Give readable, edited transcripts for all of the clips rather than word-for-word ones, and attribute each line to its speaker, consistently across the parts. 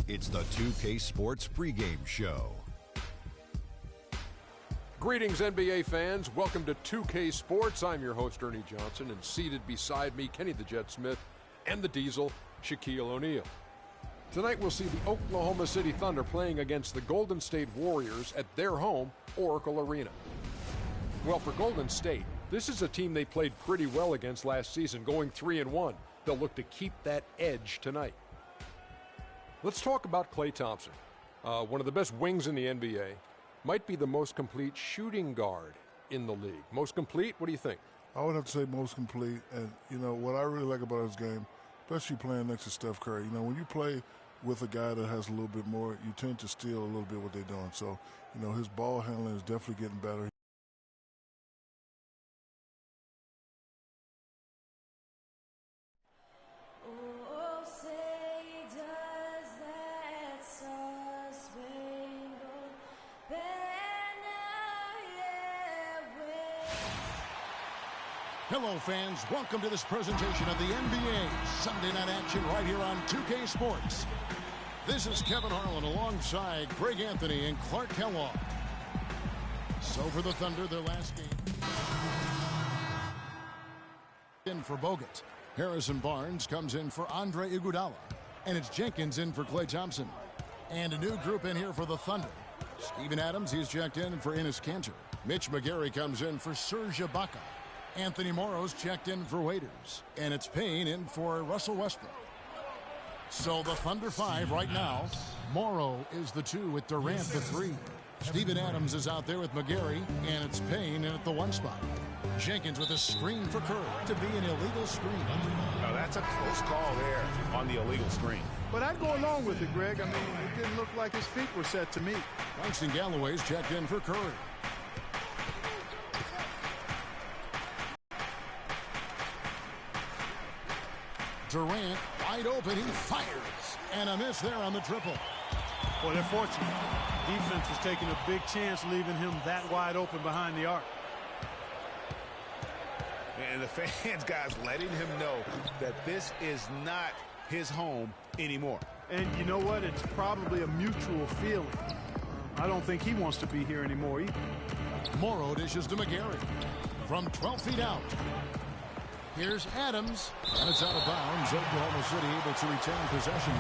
Speaker 1: It's the 2K Sports pregame show.
Speaker 2: Greetings, NBA fans. Welcome to 2K Sports. I'm your host, Ernie Johnson, and seated beside me, Kenny the Jet Smith, and the Diesel, Shaquille O'Neal. Tonight, we'll see the Oklahoma City Thunder playing against the Golden State Warriors at their home, Oracle Arena. Well, for Golden State, this is a team they played pretty well against last season, going 3-1. They'll look to keep that edge tonight. Let's talk about Klay Thompson, one of the best wings in the NBA. Might be the most complete shooting guard in the league. Most complete? What do you think?
Speaker 3: I would have to say most complete. And, you know, what I really like about his game, especially playing next to Steph Curry, you know, when you play with a guy that has a little bit more, you tend to steal a little bit what they're doing. So, you know, his ball handling is definitely getting better.
Speaker 4: Hello, fans. Welcome to this presentation of the NBA Sunday Night Action right here on 2K Sports. This is Kevin Harlan alongside Greg Anthony and Clark Kellogg. So for the Thunder, their last game. In for Bogut. Harrison Barnes comes in for Andre Iguodala. And it's Jenkins in for Klay Thompson. And a new group in here for the Thunder. Steven Adams, he's checked in for Enes Kanter. Mitch McGary comes in for Serge Ibaka. Anthony Morrow's checked in for Waiters. And it's Payne in for Russell Westbrook. So the Thunder 5 right now. Morrow is the 2 with Durant the 3. Steven Adams is out there with McGary. And it's Payne in at the 1 spot. Jenkins with a screen for Curry to be an illegal screen.
Speaker 5: No, that's a close call there on the illegal screen.
Speaker 6: But I'd go along with it, Greg. I mean, it didn't look like his feet were set to me.
Speaker 4: Langston Galloway's checked in for Curry. Durant wide open, he fires, and a miss there on the triple.
Speaker 6: Well, they're fortunate. Defense was taking a big chance leaving him that wide open behind the arc.
Speaker 5: And the fans, guys, letting him know that this is not his home anymore.
Speaker 6: And you know what? It's probably a mutual feeling. I don't think he wants to be here anymore either.
Speaker 4: Morrow dishes to McGary from 12 feet out. Here's Adams, and it's out of bounds. Oklahoma City able to retain possession.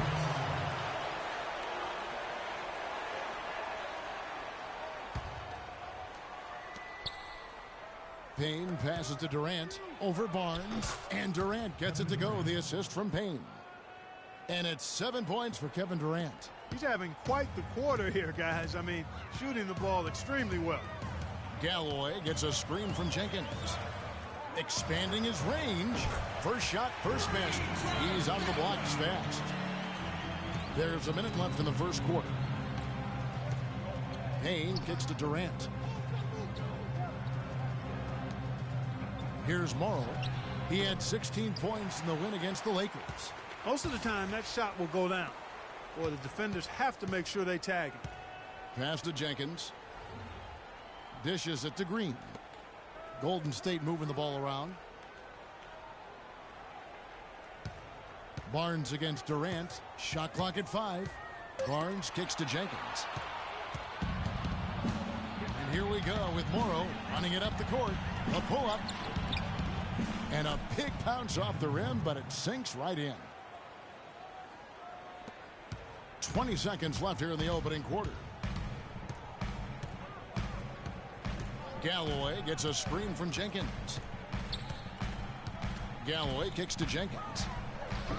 Speaker 4: Payne passes to Durant, over Barnes, and Durant gets it to go. The assist from Payne. And it's 7 points for Kevin Durant.
Speaker 6: He's having quite the quarter here, guys. I mean, shooting the ball extremely well.
Speaker 4: Galloway gets a screen from Jenkins. Expanding his range. First shot, first basket. He's out of the blocks fast. There's a minute left in the first quarter. Payne kicks to Durant. Here's Morrow. He had 16 points in the win against the Lakers.
Speaker 6: Most of the time, that shot will go down. Or the defenders have to make sure they tag him.
Speaker 4: Pass to Jenkins. Dishes it to Green. Golden State moving the ball around. Barnes against Durant. Shot clock at 5. Barnes kicks to Jenkins. And here we go with Morrow running it up the court. A pull-up. And a big bounce off the rim, but it sinks right in. 20 seconds left here in the opening quarter. Galloway gets a screen from Jenkins. Galloway kicks to Jenkins.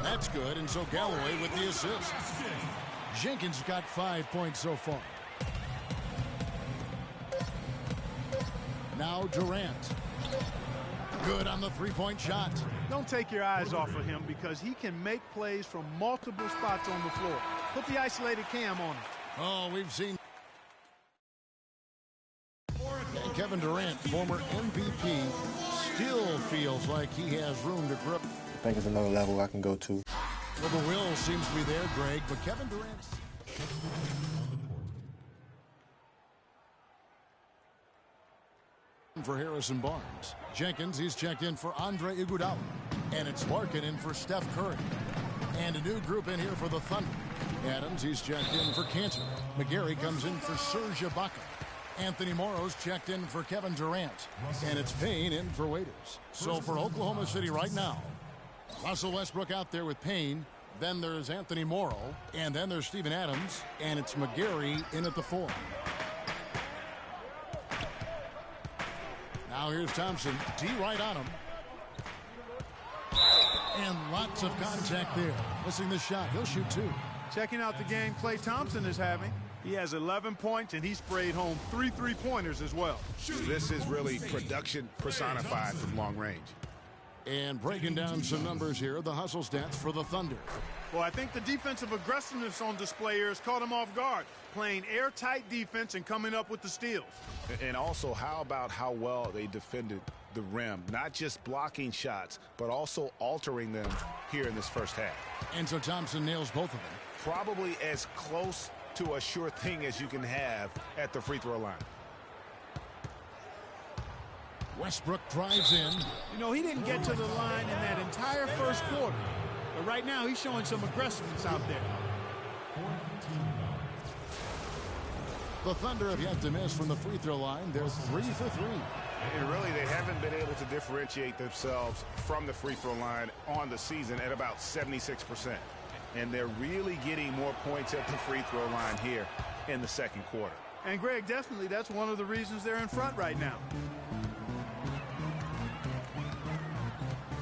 Speaker 4: That's good, and so Galloway with the assist. Jenkins got 5 points so far. Now Durant. Good on the three-point shot.
Speaker 6: Don't take your eyes off of him because he can make plays from multiple spots on the floor. Put the isolated cam on him.
Speaker 4: Oh, we've seen. And Kevin Durant, former MVP, still feels like he has room to grow.
Speaker 7: I think it's another level I can go to.
Speaker 4: Well, the will seems to be there, Greg, but Kevin Durant. For Harrison Barnes. Jenkins, he's checked in for Andre Iguodala. And it's Larkin in for Steph Curry. And a new group in here for the Thunder. Adams, he's checked in for Cantor. McGarry comes in for Serge Ibaka. Anthony Morrow's checked in for Kevin Durant. And it's Payne in for Waiters. So for Oklahoma City right now, Russell Westbrook out there with Payne. Then there's Anthony Morrow. And then there's Steven Adams. And it's McGarry in at the 4. Now here's Thompson. D right on him. And lots of contact there. Missing the shot. He'll shoot 2.
Speaker 6: Checking out the game Klay Thompson is having. He has 11 points, and he sprayed home 3 3-pointers as well.
Speaker 5: This is really production personified from long range.
Speaker 4: And breaking down some numbers here, the hustle stats for the Thunder.
Speaker 6: Well, I think the defensive aggressiveness on display here has caught him off guard. Playing airtight defense and coming up with the steals.
Speaker 5: And also, how about how well they defended the rim? Not just blocking shots, but also altering them here in this first half.
Speaker 4: And so Thompson nails both of them.
Speaker 5: Probably as close to a sure thing as you can have at the free throw line.
Speaker 4: Westbrook drives in.
Speaker 6: You know, he didn't get to the line in that entire first quarter. But right now, he's showing some aggressiveness out there.
Speaker 4: The Thunder have yet to miss from the free throw line. They're 3 for 3.
Speaker 5: And really, they haven't been able to differentiate themselves from the free throw line on the season at about 76%. And they're really getting more points at the free throw line here in the second quarter.
Speaker 6: And, Greg, definitely that's one of the reasons they're in front right now.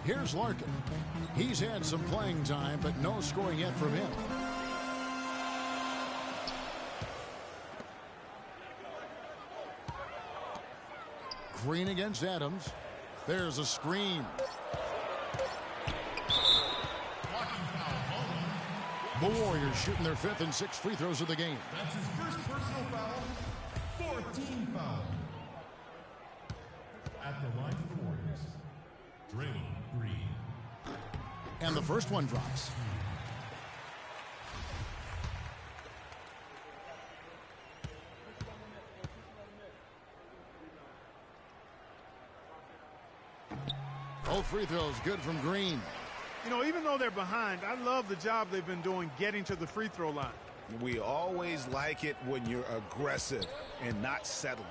Speaker 4: Here's Larkin. He's had some playing time, but no scoring yet from him. Green against Adams. There's a screen. The Warriors shooting their 5th and 6th free throws of the game.
Speaker 8: That's his first personal foul. 14 foul. At the line for the Warriors, Draymond Green.
Speaker 4: And the first one drops. Both free throws good from Green.
Speaker 6: You know, even though they're behind, I love the job they've been doing getting to the free throw line.
Speaker 5: We always like it when you're aggressive and not settling.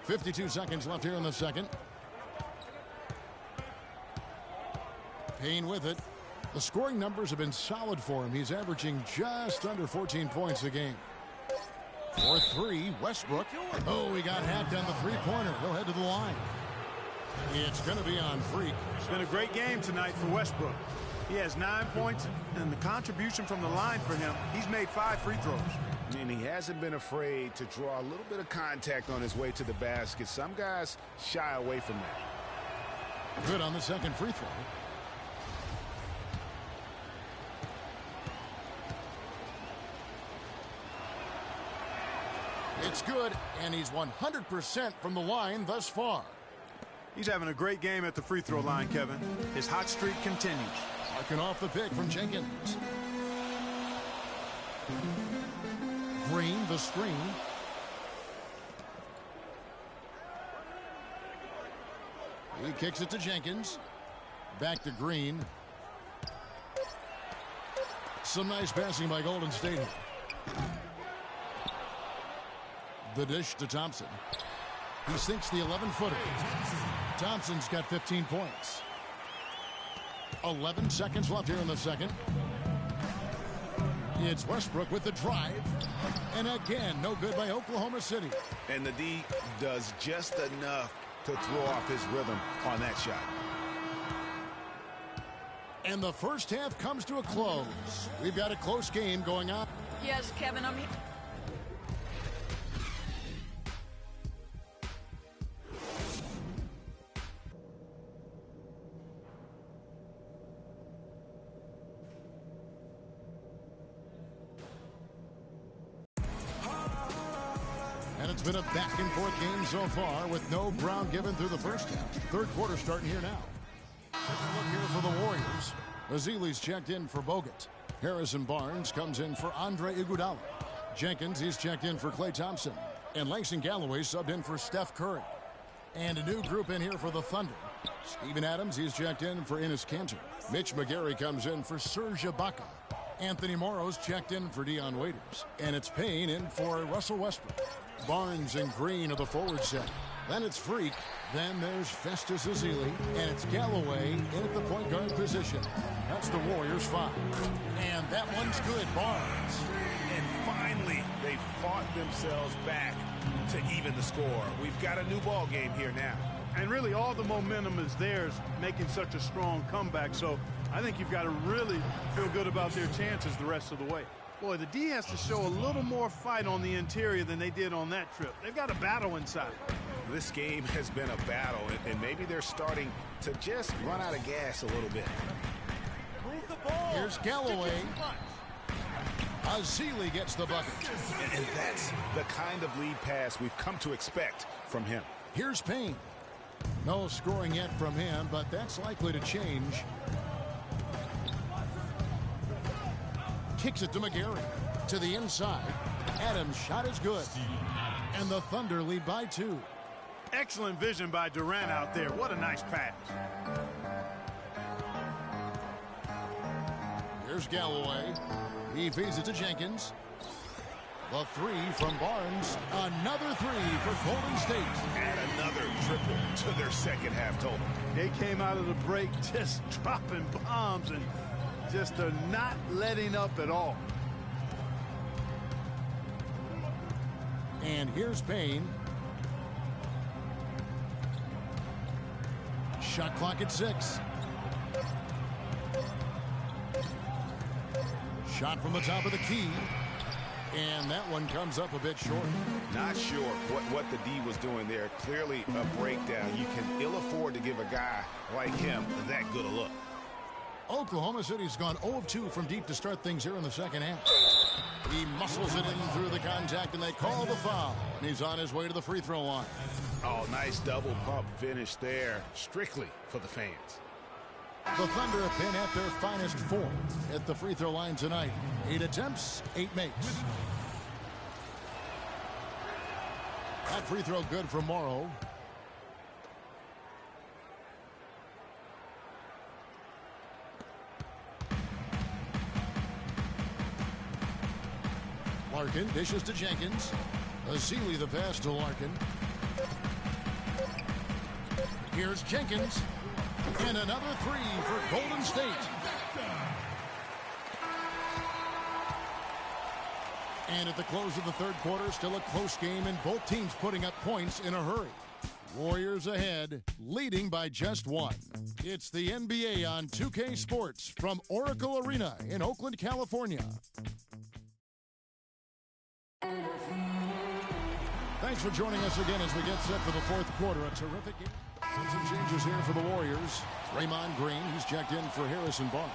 Speaker 4: 52 seconds left here in the second. Payne with it. The scoring numbers have been solid for him. He's averaging just under 14 points a game. For 3, Westbrook. Oh, he got hacked on the three-pointer. He'll head to the line. It's going to be on Freak.
Speaker 6: It's been a great game tonight for Westbrook. He has 9 points, and the contribution from the line for him, he's made 5 free throws.
Speaker 5: And he hasn't been afraid to draw a little bit of contact on his way to the basket. Some guys shy away from that.
Speaker 4: Good on the second free throw. It's good, and he's 100% from the line thus far.
Speaker 6: He's having a great game at the free throw line, Kevin. His hot streak continues.
Speaker 4: Marking off the pick from Jenkins. Green, the screen. He kicks it to Jenkins. Back to Green. Some nice passing by Golden State. The dish to Thompson. He sinks the 11-footer. Thompson's got 15 points. 11 seconds left here in the second. It's Westbrook with the drive. And again, no good by Oklahoma City.
Speaker 5: And the D does just enough to throw off his rhythm on that shot.
Speaker 4: And the first half comes to a close. We've got a close game going on.
Speaker 9: Yes, Kevin, I'm here.
Speaker 4: And it's been a back-and-forth game so far with no ground given through the first half. Third quarter starting here now. Take a look here for the Warriors. Ezeli's checked in for Bogut. Harrison Barnes comes in for Andre Iguodala. Jenkins, he's checked in for Klay Thompson. And Langston Galloway subbed in for Steph Curry. And a new group in here for the Thunder. Steven Adams, he's checked in for Enes Kanter. Mitch McGary comes in for Serge Ibaka. Anthony Morrow's checked in for Dion Waiters. And it's Payne in for Russell Westbrook. Barnes and Green are the forward set. Then it's Freak. Then there's Festus Ezeli. And it's Galloway in at the point guard position. That's the Warriors 5. And that one's good. Barnes.
Speaker 5: And finally, they fought themselves back to even the score. We've got a new ball game here now.
Speaker 6: And really all the momentum is theirs, making such a strong comeback. So I think you've got to really feel good about their chances the rest of the way. Boy, the D has to show a little more fight on the interior than they did on that trip. They've got a battle inside.
Speaker 5: This game has been a battle, and maybe they're starting to just run out of gas a little bit.
Speaker 8: Move the ball.
Speaker 4: Here's Galloway. Ezeli gets the bucket.
Speaker 5: And that's the kind of lead pass we've come to expect from him.
Speaker 4: Here's Payne. No scoring yet from him, but that's likely to change. Kicks it to McGary. To the inside. Adams' shot is good. And the Thunder lead by 2.
Speaker 6: Excellent vision by Durant out there. What a nice pass.
Speaker 4: Here's Galloway. He feeds it to Jenkins. The 3 from Barnes. Another 3 for Golden State.
Speaker 5: And another triple to their second half total.
Speaker 6: They came out of the break just dropping bombs and just not letting up at all.
Speaker 4: And here's Payne. Shot clock at 6. Shot from the top of the key. And that one comes up a bit short.
Speaker 5: Not sure what the D was doing there. Clearly a breakdown. You can ill afford to give a guy like him that good a look.
Speaker 4: Oklahoma City's gone 0 of 2 from deep to start things here in the second half. He muscles it in through the contact, and they call the foul. And he's on his way to the free throw line.
Speaker 5: Oh, nice double pump finish there. Strictly for the fans.
Speaker 4: The Thunder have been at their finest 4 at the free throw line tonight. 8 attempts, 8 makes. That free throw good for Morrow. Larkin dishes to Jenkins. Ezeli the pass to Larkin. Here's Jenkins. And another 3 for Golden State. And at the close of the third quarter, still a close game, and both teams putting up points in a hurry. Warriors ahead, leading by just 1. It's the NBA on 2K Sports from Oracle Arena in Oakland, California. Thanks for joining us again as we get set for the fourth quarter. A terrific game. Some changes here for the Warriors. Draymond Green, he's checked in for Harrison Barnes.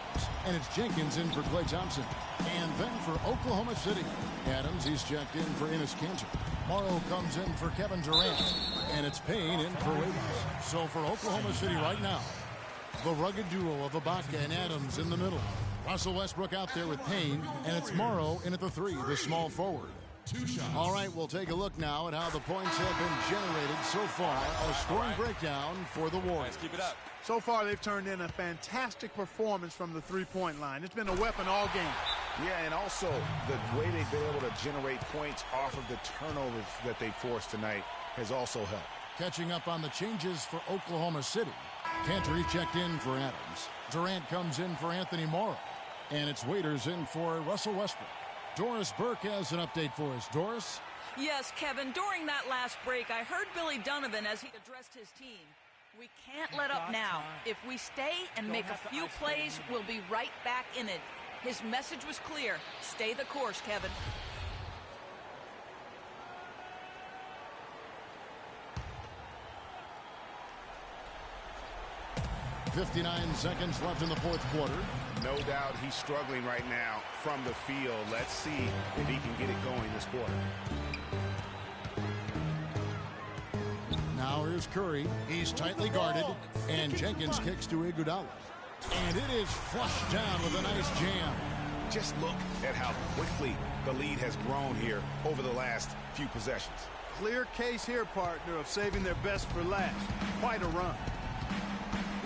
Speaker 4: And it's Jenkins in for Klay Thompson. And then for Oklahoma City, Adams, he's checked in for Enes Kanter. Morrow comes in for Kevin Durant. And it's Payne in for Waiters. So for Oklahoma City right now, the rugged duo of Ibaka and Adams in the middle. Russell Westbrook out there with Payne. And it's Morrow in at the 3, the small forward. 2 shots. All right, we'll take a look now at how the points have been generated so far. A scoring breakdown for the Warriors.
Speaker 6: Keep it up. So far, they've turned in a fantastic performance from the three-point line. It's been a weapon all game.
Speaker 5: Yeah, and also the way they've been able to generate points off of the turnovers that they forced tonight has also helped.
Speaker 4: Catching up on the changes for Oklahoma City. Kanter checked in for Adams. Durant comes in for Anthony Morrow. And it's Waiters in for Russell Westbrook. Doris Burke has an update for us. Doris?
Speaker 9: Yes, Kevin, during that last break, I heard Billy Donovan as he addressed his team. We can't let up now. If we stay and make a few plays, we'll be right back in it. His message was clear. Stay the course, Kevin.
Speaker 4: .59 seconds left in the fourth quarter.
Speaker 5: No doubt he's struggling right now from the field. Let's see if he can get it going this quarter.
Speaker 4: Now here's Curry. He's tightly guarded. And Jenkins kicks to Iguodala. And it is flushed down with a nice jam.
Speaker 5: Just look at how quickly the lead has grown here over the last few possessions.
Speaker 6: Clear case here, partner, of saving their best for last. Quite a run.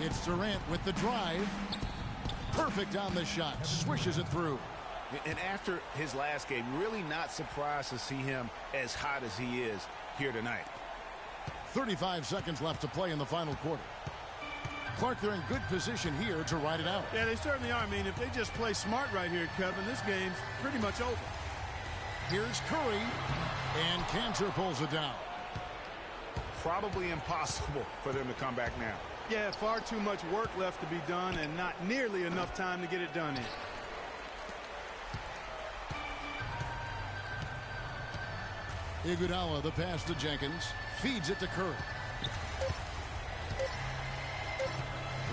Speaker 4: It's Durant with the drive. Perfect on the shot. Swishes it through.
Speaker 5: And after his last game, really not surprised to see him as hot as he is here tonight.
Speaker 4: 35 seconds left to play in the final quarter. Clark, they're in good position here to ride it out.
Speaker 6: Yeah, they certainly are. I mean, if they just play smart right here, Kevin, this game's pretty much over.
Speaker 4: Here's Curry, and Cantor pulls it down.
Speaker 5: Probably impossible for them to come back now.
Speaker 6: Yeah, far too much work left to be done and not nearly enough time to get it done in.
Speaker 4: Iguodala, the pass to Jenkins. Feeds it to Curry.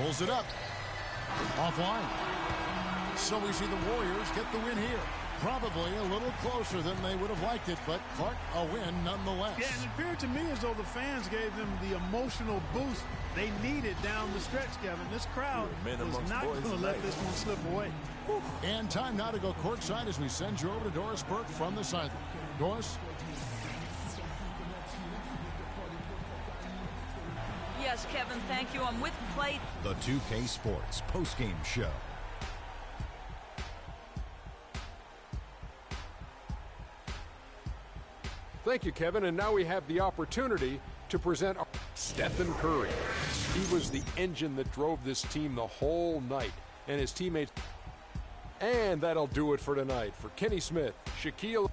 Speaker 4: Pulls it up. Offline. So we see the Warriors get the win here. Probably a little closer than they would have liked it, but Clark, a win nonetheless.
Speaker 6: Yeah, and it appeared to me as though the fans gave them the emotional boost they needed down the stretch, Kevin. This crowd was not going to let this one slip away.
Speaker 4: Whew. And time now to go courtside as we send you over to Doris Burke from the sideline. Doris?
Speaker 9: Yes, Kevin, thank you. I'm with Clay.
Speaker 1: The 2K Sports postgame show.
Speaker 2: Thank you, Kevin. And now we have the opportunity to present Stephen Curry. He was the engine that drove this team the whole night, and his teammates. And that'll do it for tonight. For Kenny Smith, Shaquille.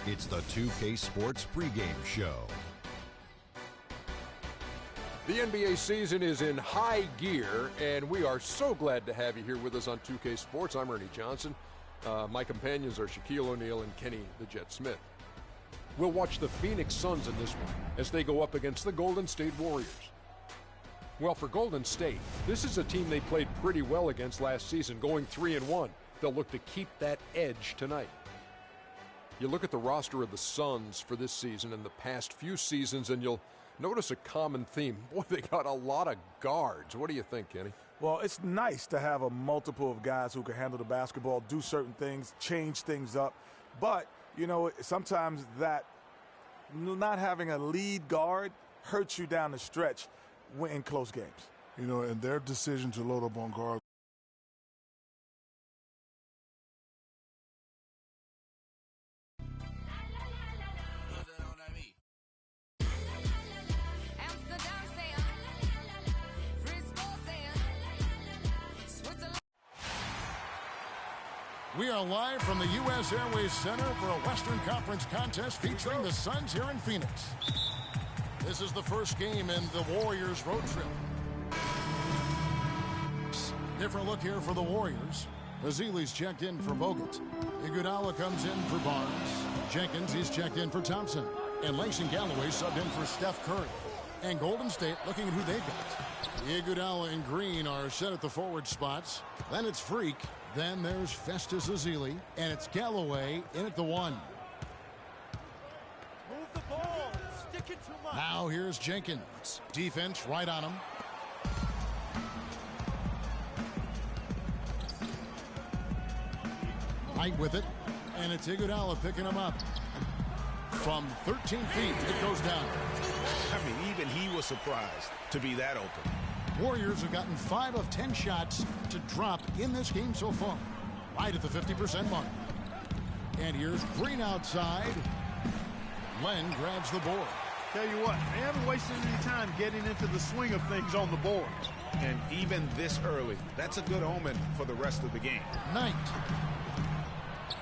Speaker 1: It's the 2K Sports pregame show.
Speaker 2: The NBA season is in high gear, and we are so glad to have you here with us on 2K Sports. I'm Ernie Johnson. My companions are Shaquille O'Neal and Kenny the Jet Smith. We'll watch the Phoenix Suns in this one as they go up against the Golden State Warriors. Well, for Golden State, this is a team they played pretty well against last season, going 3-1. They'll look to keep that edge tonight. You look at the roster of the Suns for this season and the past few seasons, and you'll notice a common theme. Boy, they got a lot of guards. What do you think, Kenny?
Speaker 10: Well, it's nice to have a multiple of guys who can handle the basketball, do certain things, change things up. But, you know, sometimes that not having a lead guard hurts you down the stretch in close games.
Speaker 3: You know, and their decision to load up on guard
Speaker 4: We are live from the U.S. Airways Center for a Western Conference contest featuring the Suns here in Phoenix. This is the first game in the Warriors road trip. Different look here for the Warriors. Ezeli's checked in for Bogut. Iguodala comes in for Barnes. Jenkins, he's checked in for Thompson. And Langston Galloway subbed in for Steph Curry. And Golden State looking at who they've got. Iguodala and Green are set at the forward spots. Then it's Freak. Then there's Festus Ezeli. And it's Galloway in at the 1.
Speaker 8: Move the ball. Stick it too much.
Speaker 4: Now here's Jenkins. Defense right on him. Right with it. And it's Iguodala picking him up. From 13 feet, it goes down.
Speaker 5: I mean, even he was surprised to be that open.
Speaker 4: Warriors have gotten 5 of 10 shots to drop in this game so far. Right at the 50% mark. And here's Green outside. Len grabs the board.
Speaker 6: Tell you what, they haven't wasted any time getting into the swing of things on the board.
Speaker 5: And even this early, that's a good omen for the rest of the game.
Speaker 4: Knight.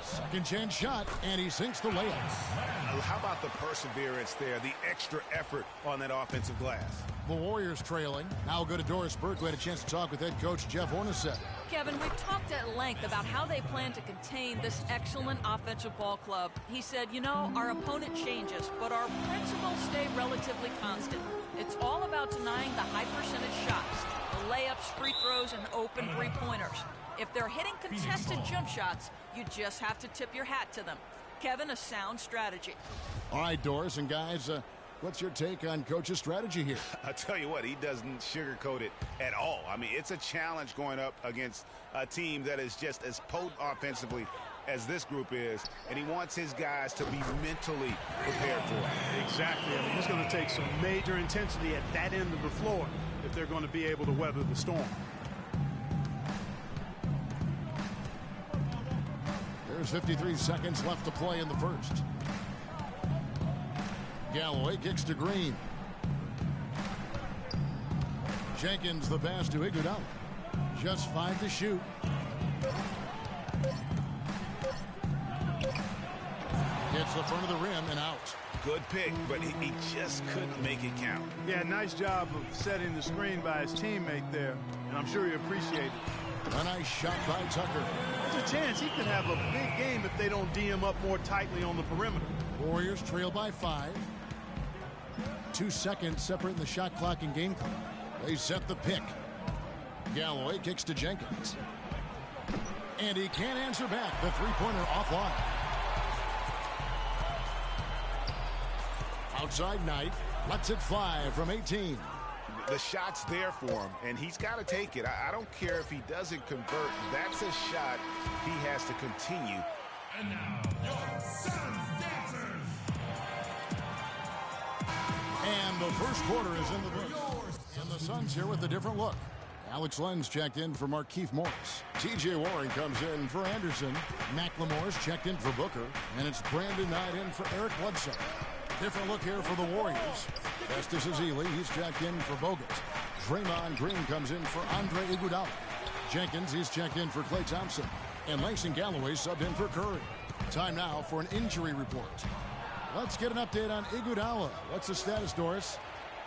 Speaker 4: Second chance shot, and he sinks the layup.
Speaker 5: How about the perseverance there, the extra effort on that offensive glass?
Speaker 4: The Warriors trailing. Now go to Doris Burke, who had a chance to talk with head coach Jeff Hornacek.
Speaker 9: Kevin, we've talked at length about how they plan to contain this excellent offensive ball club. He said, you know, our opponent changes, but our principles stay relatively constant. It's all about denying the high percentage shots, the layups, free throws, and open three-pointers. If they're hitting contested jump shots, you just have to tip your hat to them. Kevin, a sound strategy.
Speaker 4: All right, Doris and guys, what's your take on Coach's strategy here?
Speaker 5: I tell you what, he doesn't sugarcoat it at all. I mean, it's a challenge going up against a team that is just as potent offensively as this group is, and he wants his guys to be mentally prepared for it.
Speaker 6: Exactly. I mean, it's going to take some major intensity at that end of the floor if they're going to be able to weather the storm.
Speaker 4: There's 53 seconds left to play in the first. Galloway kicks to Green. Jenkins the pass to Iguodala. Just 5 to shoot. Hits the front of the rim and out.
Speaker 5: Good pick, but he just couldn't make it count.
Speaker 6: Yeah, nice job of setting the screen by his teammate there, and I'm sure he appreciated it.
Speaker 4: A nice shot by Tucker.
Speaker 6: There's a chance he could have a big game if they don't D him up more tightly on the perimeter.
Speaker 4: Warriors trail by 5. 2 seconds separating the shot clock and game clock. They set the pick. Galloway kicks to Jenkins. And he can't answer back. The three-pointer offline. Outside Knight lets it fly from 18.
Speaker 5: The shot's there for him, and he's got to take it. I don't care if he doesn't convert. That's a shot he has to continue.
Speaker 8: And now, your Suns dancers.
Speaker 4: And the first quarter is in the books. And the Suns here with a different look. Alex Len's checked in for Markieff Morris. T.J. Warren comes in for Anderson. McLemore's checked in for Booker. And it's Brandon Knight in for Eric Bledsoe. Different look here for the Warriors. Festus Ezeli, he's checked in for Bogut. Draymond Green comes in for Andre Iguodala. Jenkins, he's checked in for Klay Thompson. And Langston Galloway subbed in for Curry. Time now for an injury report. Let's get an update on Iguodala. What's the status, Doris?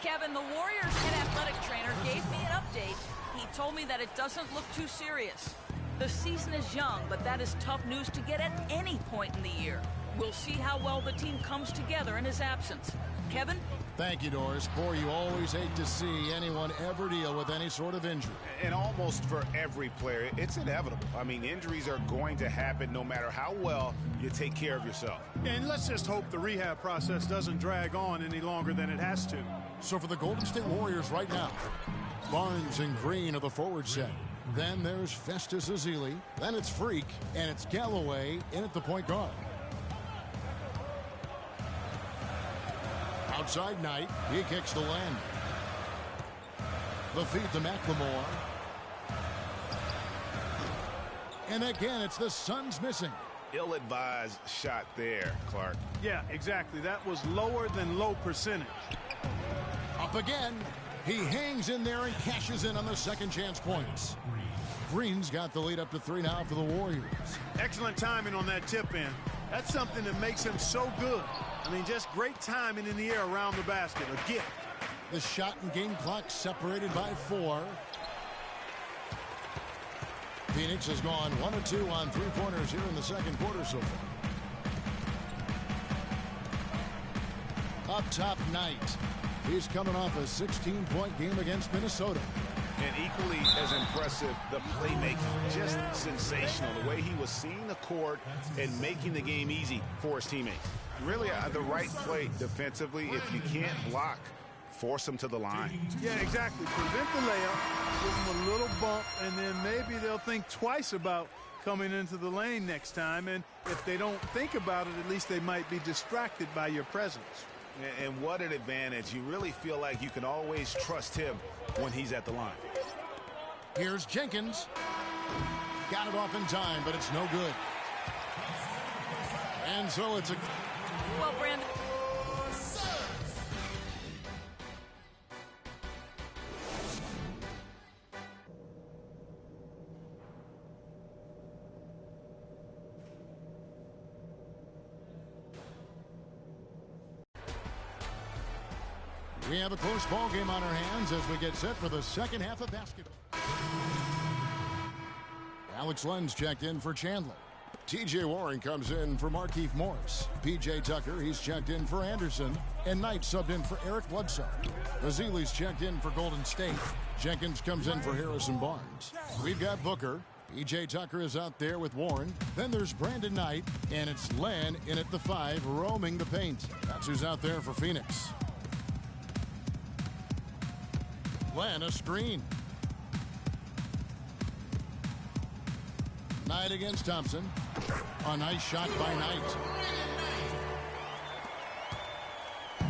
Speaker 9: Kevin, the Warriors head athletic trainer gave me an update. He told me that it doesn't look too serious. The season is young, but that is tough news to get at any point in the year. We'll see how well the team comes together in his absence. Kevin?
Speaker 4: Thank you, Doris. Boy, you always hate to see anyone ever deal with any sort of injury.
Speaker 5: And almost for every player, it's inevitable. I mean, injuries are going to happen no matter how well you take care of yourself.
Speaker 6: And let's just hope the rehab process doesn't drag on any longer than it has to.
Speaker 4: So for the Golden State Warriors right now, Barnes and Green are the forward set. Then there's Festus Ezeli. Then it's Freak, and it's Galloway in at the point guard. Outside Knight, he kicks to Len. The feed to McLemore. And again, it's the Suns missing.
Speaker 5: Ill-advised shot there, Clark.
Speaker 6: Yeah, exactly. That was lower than low percentage.
Speaker 4: Up again. He hangs in there and cashes in on the second chance points. Green's got the lead up to 3 now for the Warriors.
Speaker 6: Excellent timing on that tip in. That's something that makes him so good. I mean, just great timing in the air around the basket. A gift.
Speaker 4: The shot and game clock separated by 4. Phoenix has gone 1 of 2 on 3-pointers here in the second quarter so far. Up top, Knight. He's coming off a 16-point game against Minnesota.
Speaker 5: And equally as impressive, the playmaking, just sensational. The way he was seeing the court and making the game easy for his teammates. Really the right play defensively. If you can't block, force them to the line.
Speaker 6: Yeah, exactly. Prevent the layup, give them a little bump, and then maybe they'll think twice about coming into the lane next time. And if they don't think about it, at least they might be distracted by your presence.
Speaker 5: And what an advantage. You really feel like you can always trust him when he's at the line.
Speaker 4: Here's Jenkins. Got it off in time, but it's no good. And so it's a...
Speaker 9: Well, Brandon.
Speaker 4: We have a close ball game on our hands as we get set for the second half of basketball. Alex Len's checked in for Chandler. T.J. Warren comes in for Markieff Morris. P.J. Tucker, he's checked in for Anderson. And Knight subbed in for Eric Bledsoe. Azili's checked in for Golden State. Jenkins comes in for Harrison Barnes. We've got Booker. P.J. Tucker is out there with Warren. Then there's Brandon Knight. And it's Len in at the 5, roaming the paint. That's who's out there for Phoenix. Len, a screen. Knight against Thompson. A nice shot by Knight.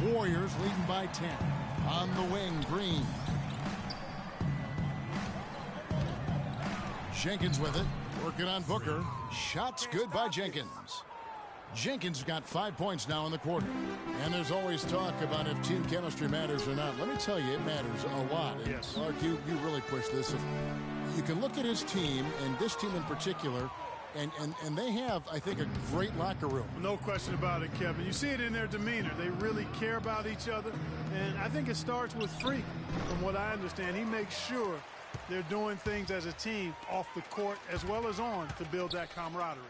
Speaker 4: Warriors leading by 10. On the wing, Green. Jenkins with it. Working on Booker. Shots good by Jenkins. Jenkins got 5 points now in the quarter. And there's always talk about if team chemistry matters or not. Let me tell you, it matters a lot. And
Speaker 6: yes.
Speaker 4: Clark, you really push this. You can look at his team, and this team in particular, and they have, I think, a great locker room.
Speaker 6: No question about it, Kevin. You see it in their demeanor. They really care about each other. And I think it starts with Freak. From what I understand, he makes sure they're doing things as a team off the court as well as on to build that camaraderie.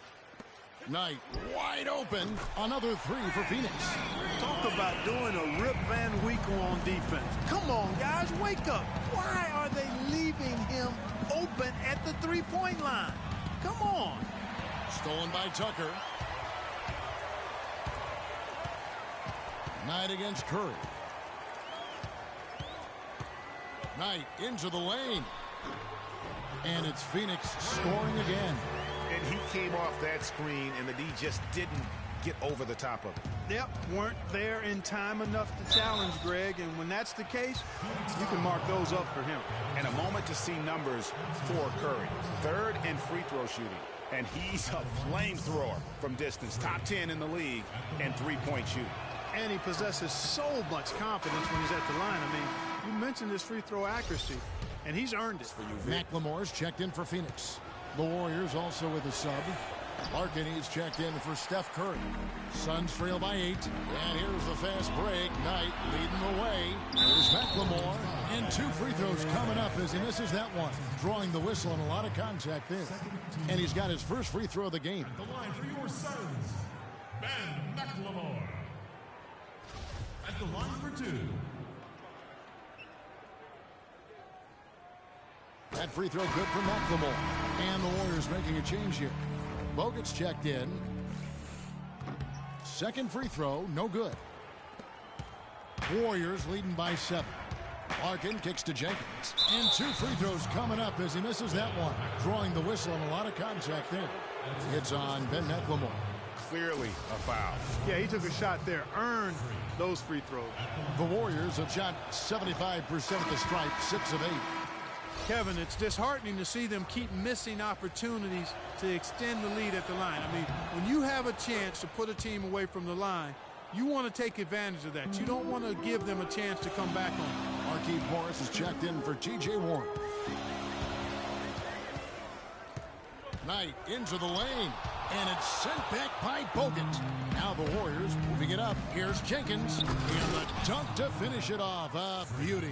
Speaker 4: Knight wide open. Another 3 for Phoenix.
Speaker 6: Talk about doing a Rip Van Winkle on defense. Come on, guys, wake up. Why are they leaving him open at the 3-point line? Come on.
Speaker 4: Stolen by Tucker. Knight against Curry. Knight into the lane. And it's Phoenix scoring again.
Speaker 5: And he came off that screen, and the D just didn't get over the top of it.
Speaker 6: Yep, weren't there in time enough to challenge Greg, and when that's the case, you can mark those up for him.
Speaker 5: And a moment to see numbers for Curry. 3rd in free throw shooting, and he's a flamethrower from distance. Top 10 in the league and 3-point shooting.
Speaker 6: And he possesses so much confidence when he's at the line. I mean, you mentioned his free throw accuracy, and he's earned it.
Speaker 4: McLemore's checked in for Phoenix. The Warriors also with a sub. Larkin, he's checked in for Steph Curry. Suns trail by 8. And here's the fast break. Knight leading the way. Here's McLemore. And 2 free throws coming up as he misses that one. Drawing the whistle and a lot of contact there. And he's got his first free throw of the game.
Speaker 8: The line for your Suns, Ben McLemore. At the line for 2.
Speaker 4: That free throw good for McLemore. And the Warriors making a change here. Bogut's checked in. Second free throw, no good. Warriors leading by 7. Larkin kicks to Jenkins. And 2 free throws coming up as he misses that one. Drawing the whistle and a lot of contact there. It's on Ben McLemore.
Speaker 5: Clearly a foul.
Speaker 6: Yeah, he took a shot there. Earned those free throws.
Speaker 4: The Warriors have shot 75% at the stripe, 6 of 8.
Speaker 6: Kevin, it's disheartening to see them keep missing opportunities to extend the lead at the line. I mean, when you have a chance to put a team away from the line, you want to take advantage of that. You don't want to give them a chance to come back on.
Speaker 4: Markieff Morris is checked in for T.J. Warren. Knight into the lane, and it's sent back by Bogut. Now the Warriors moving it up. Here's Jenkins, and the dunk to finish it off. A beauty.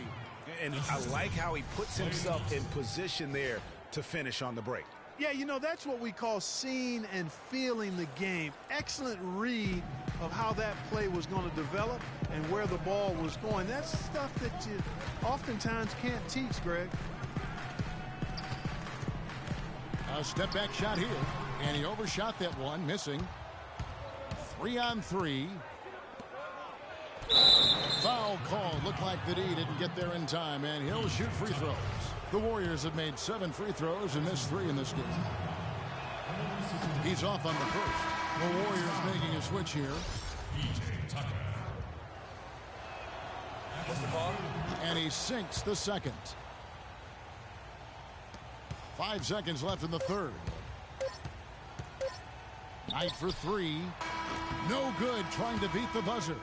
Speaker 5: And I like how he puts himself in position there to finish on the break.
Speaker 6: Yeah, you know, that's what we call seeing and feeling the game. Excellent read of how that play was going to develop and where the ball was going. That's stuff that you oftentimes can't teach, Greg.
Speaker 4: A step back shot here, and he overshot that one, missing. 3-on-3. Foul call. Looked like the D didn't get there in time, and he'll shoot free throws. The Warriors have made 7 free throws and missed 3 in this game. He's off on the first. The Warriors making a switch here. And he sinks the second. 5 seconds left in the third. Knight for 3. No good, trying to beat the buzzer.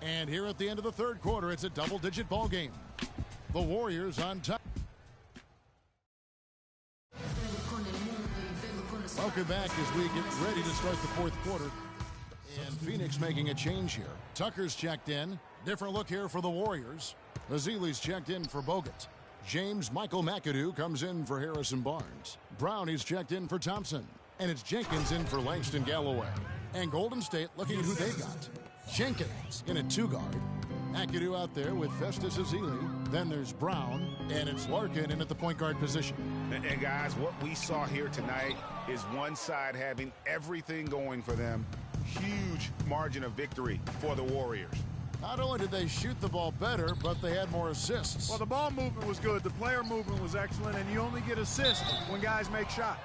Speaker 4: And here at the end of the third quarter, it's a double-digit ball game. The Warriors on top. Welcome back as we get ready to start the fourth quarter. And Phoenix making a change here. Tucker's checked in. Different look here for the Warriors. Azili's checked in for Bogut. James Michael McAdoo comes in for Harrison Barnes. Brownie's checked in for Thompson. And it's Jenkins in for Langston Galloway. And Golden State looking at who they've got. Jenkins in a 2-guard. McAdoo out there with Festus Ezeli. Then there's Brown. And it's Larkin in at the point guard position.
Speaker 5: And guys, what we saw here tonight is one side having everything going for them. Huge margin of victory for the Warriors.
Speaker 4: Not only did they shoot the ball better, but they had more assists.
Speaker 6: Well, the ball movement was good. The player movement was excellent, and you only get assists when guys make shots.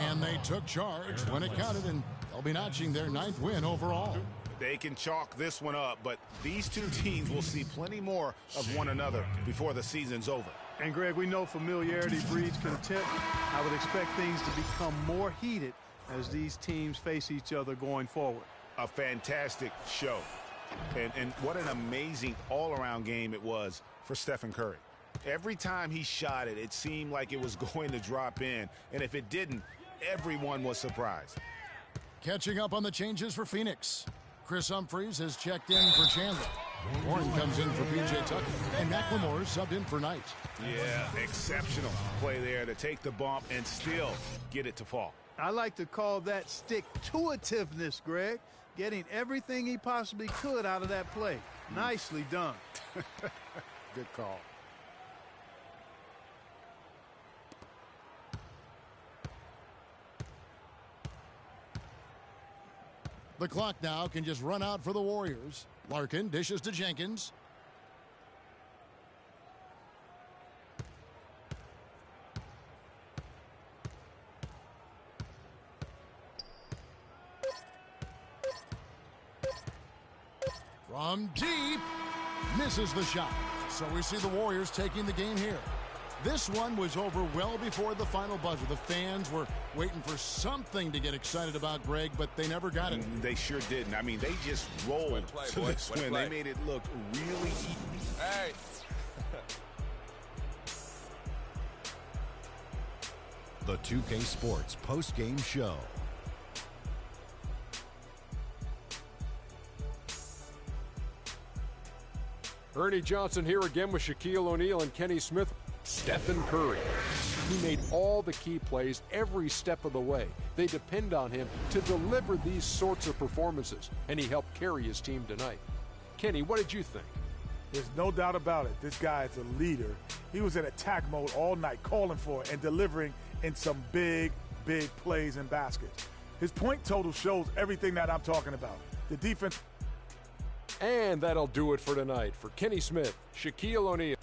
Speaker 4: And they took charge when it counted, and they'll be notching their 9th win overall.
Speaker 5: They can chalk this one up, but these two teams will see plenty more of one another before the season's over.
Speaker 6: And, Greg, we know familiarity breeds contempt. I would expect things to become more heated as these teams face each other going forward.
Speaker 5: A fantastic show. And what an amazing all-around game it was for Stephen Curry. Every time he shot it, it seemed like it was going to drop in. And if it didn't, everyone was surprised.
Speaker 4: Catching up on the changes for Phoenix. Chris Humphries has checked in for Chandler. Warren comes in for P.J. Tucker. And McLemore subbed in for Knight.
Speaker 5: Yeah, exceptional play there to take the bump and still get it to fall.
Speaker 6: I like to call that stick-to-itiveness, Greg. Getting everything he possibly could out of that play. Nicely done.
Speaker 5: Good call.
Speaker 4: The clock now can just run out for the Warriors. Larkin dishes to Jenkins. From deep, misses the shot. So we see the Warriors taking the game here. This one was over well before the final buzzer. The fans were waiting for something to get excited about, Greg, but they never got it.
Speaker 5: They sure didn't. I mean, they just rolled to this win. They made it look really easy.
Speaker 2: Hey.
Speaker 1: The 2K Sports post-game show.
Speaker 2: Ernie Johnson here again with Shaquille O'Neal and Kenny Smith. Stephen Curry. He made all the key plays every step of the way. They depend on him to deliver these sorts of performances, and he helped carry his team tonight. Kenny, what did you think?
Speaker 10: There's no doubt about it. This guy is a leader. He was in attack mode all night, calling for it and delivering in some big, big plays and baskets. His point total shows everything that I'm talking about. The defense.
Speaker 2: And that'll do it for tonight. For Kenny Smith, Shaquille O'Neal.